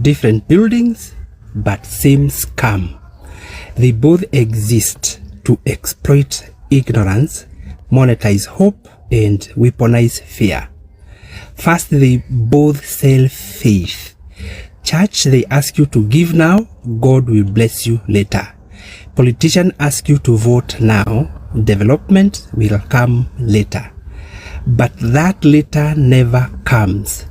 different buildings, but same scam. They both exist to exploit ignorance, monetize hope, and weaponize fear. First, they both sell faith. Church, they ask you to give now, God will bless you later. Politicians ask you to vote now, development will come later. But that later never comes.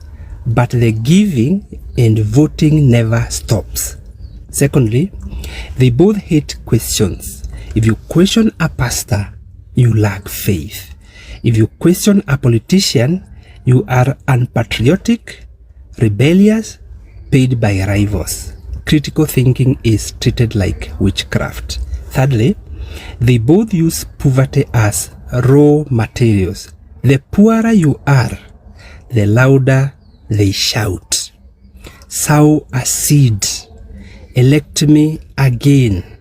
But the giving and voting never stops. Secondly, they both hate questions. If you question a pastor, you lack faith. If you question a politician, you are unpatriotic, rebellious, paid by rivals. Critical thinking is treated like witchcraft. Thirdly, they both use poverty as raw materials. The poorer you are, the louder they shout. Sow a seed. Elect me again.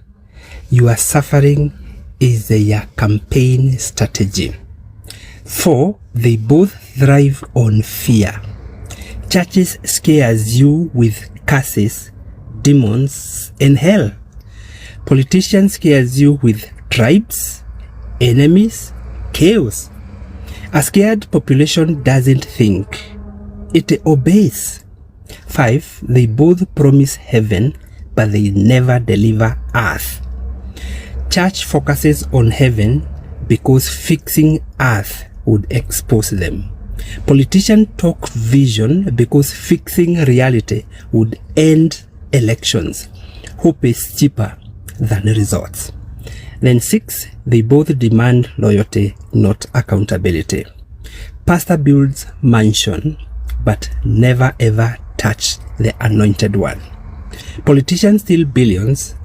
Your suffering is their campaign strategy. 4, they both thrive on fear. Churches scares you with curses, demons, and hell. Politicians scares you with tribes, enemies, chaos. A scared population doesn't think, it obeys. 5, they both promise heaven, but they never deliver earth. Church focuses on heaven because fixing earth would expose them. Politicians talk vision because fixing reality would end elections. Hope is cheaper than results. Then 6, they both demand loyalty, not accountability. Pastor builds mansion, but never ever touch the anointed one. Politicians steal billions,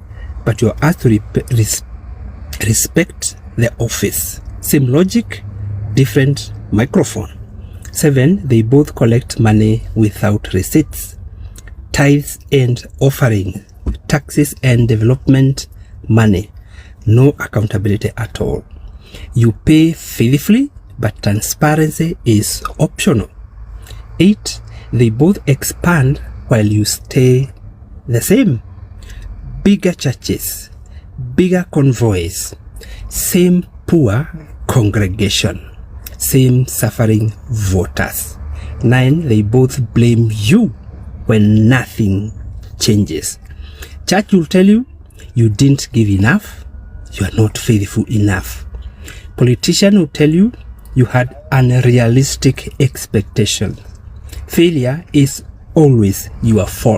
but you're asked to respect the office. Same logic, different microphone. 7, they both collect money without receipts. Tithes and offering, taxes and development money. No accountability at all. You pay faithfully, but transparency is optional. 8, they both expand while you stay the same. Bigger churches, bigger convoys, same poor congregation, same suffering voters. 9, they both blame you when nothing changes. Church will tell you, you didn't give enough, you are not faithful enough. Politician will tell you, you had unrealistic expectations. Failure is always your fault.